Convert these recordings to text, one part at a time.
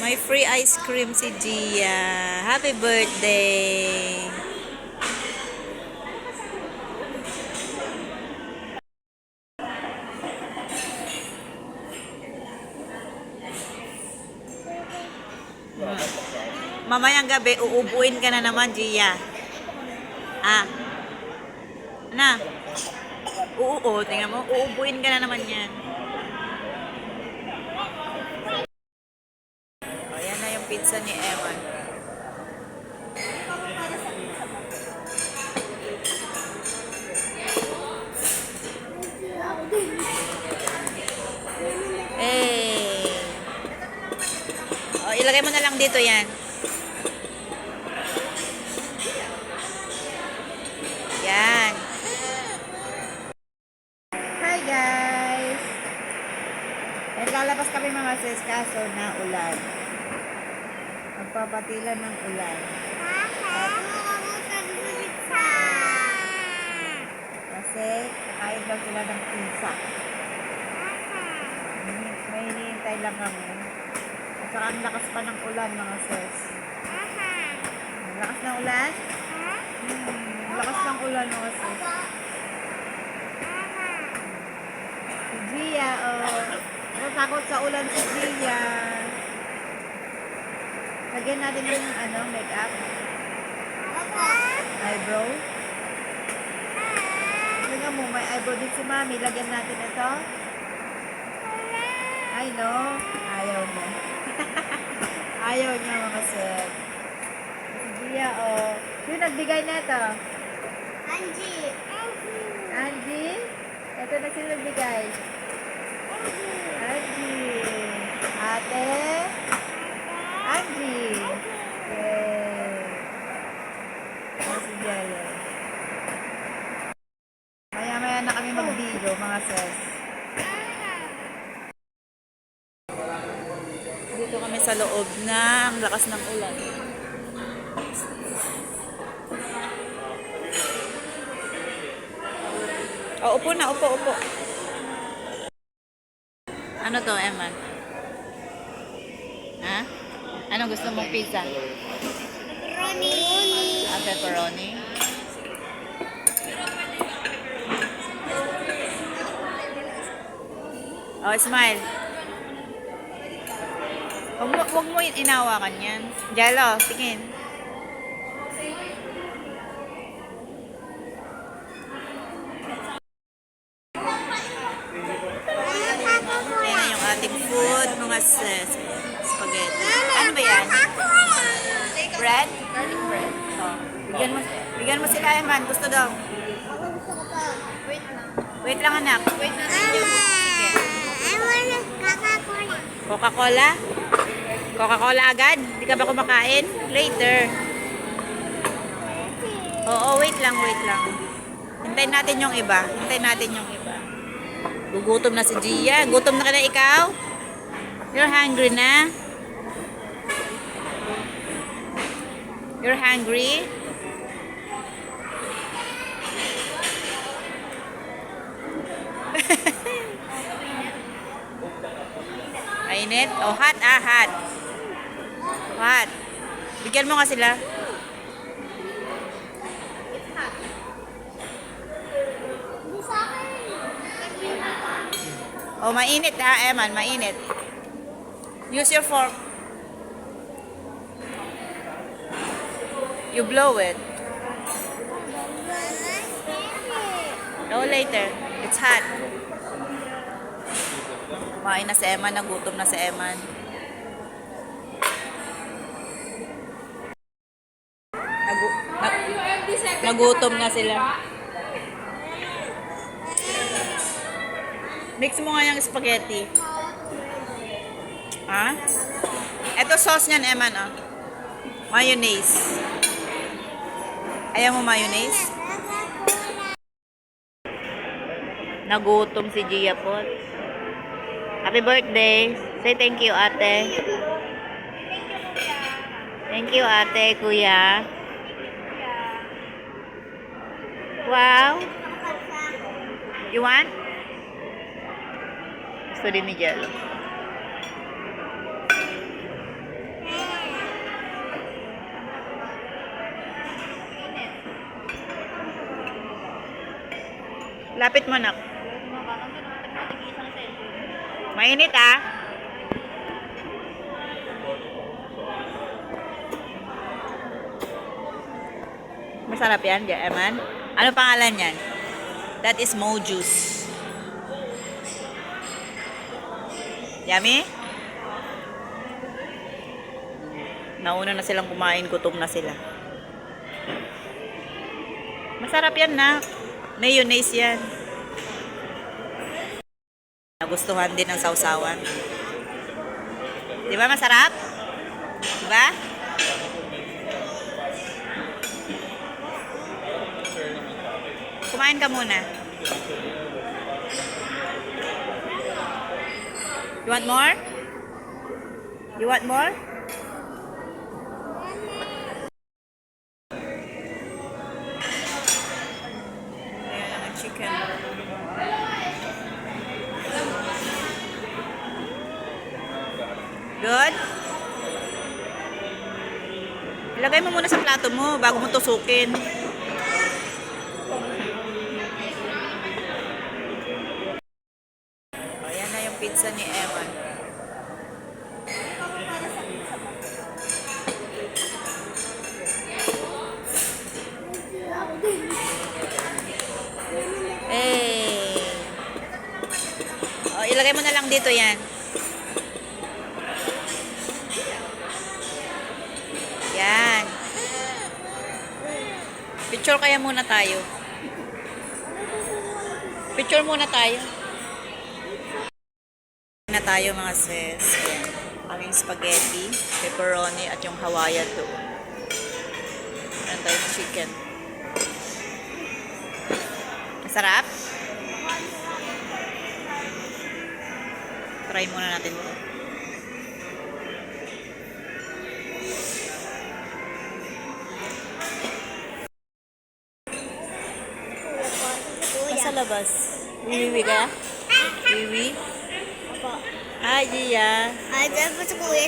May free ice cream si Gia. Happy birthday! Mamayang gabi, uubuin ka na naman, Gia. Ah, na. Oo, tingnan mo. Uubuin ka na naman yan. O, yan na yung pizza ni Evan. Eh. O, ilagay mo na lang dito yan. Yan. Hi guys! Naglalabas kami mga sis, kaso na ulan. Magpapatilan ng ulan. Kasi kakain daw sila ng pizza. May hinihintay lang kami. At saka ang lakas pa ng ulan mga sis. Ang lakas ng ulan? Ang lakas ng ulan mga sis. Si Gia, oh. Natakot sa ulan si Gia. Lagyan natin yung makeup. Eyebrow. Tingnan mo, may eyebrow din si Mami. Lagyan natin ito. I know. Ayaw mo. Ayaw niya mga sir. Si Gia, oh. Sino nagbigay na ito? Angie. Angie? Ito na sino nagbigay? Angie. Ate? Angie. Yay. Si Jello. Maya-maya na kami mag-video, mga sis. Dito kami sa loob na ang lakas ng ulan. Oh, upo na, upo. Ano to, Emma? Ha? Ano gusto mong pizza? Pepperoni. Ah, pepperoni. Oh, smile. Huwag mo inawakan yan. Jello, tingin. Ayan na yung ating food, mga sis. Spaghetti. Ano ba yan? Bread? Garlic bread. Oh. Bigyan mo sila, Eman. Gusto daw. Wait lang, anak. Wait na. Sige. Coca-Cola? Coca-Cola agad? Hindi ka ba kumakain? Later. Oo, wait lang. Hintayin natin yung iba. Gugutom na si Gia. Gutom na ka na ikaw? You're hungry na? You're hungry? Mainit? Oh, hot. Hot. Bigyan mo nga sila. Oh, mainit Eman, mainit. Use your fork. You blow it. No, later. It's hot. Kumain na si Eman, nagutom na si Eman. Nagutom na sila. Mix mo nga yung spaghetti. Ha? Ito sauce niyan, Eman, oh. Mayonnaise. Ayaw mo mayonnaise? Nagutom si Gia po. Happy birthday. Say thank you, ate. Thank you, ate, kuya. Wow. You want? Gusto din ni Jello. Lapit mo na. Mainit ah. Masarap yan, Eman. Ano pangalan yan? That is Mo Juice. Yummy? Nauna na silang kumain, gutom na sila. Masarap yan na. Mayonnaise yan. Nagustuhan din ng sausawan. Di ba masarap? Di ba? Kumain ka muna. You want more? You want more? Ayan ang chicken. Good? Ilagay mo muna sa plato mo bago mo tusukin. Ayan na yung pizza ni Eman. Hey. Oh, ilagay mo na lang dito yan. Yan. Picture kaya muna tayo. Picture muna tayo. Na tayo mga sis. Ayan. Aming spaghetti, pepperoni at yung Hawaiian doon. Meron tayong chicken. Masarap? Try muna natin ito. Nasa labas. Wiwi ka? Wiwi? Ay, Gia. Ay, dapat kuya.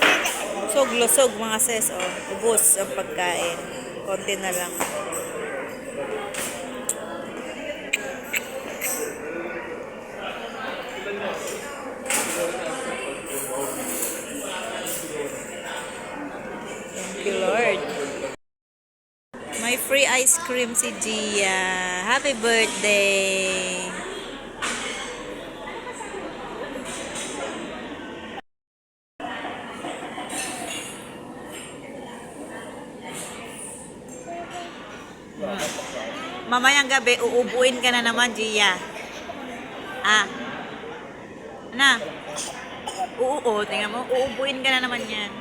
Lusog mga sis. Oh. Ubos ang pagkain. Konti na lang. Thank you, Lord. May free ice cream si Gia. Happy birthday! Mamayang gabi, uubuin ka na naman, Gia. Ah. Na. Oo, tingnan mo. Uubuin ka na naman yan.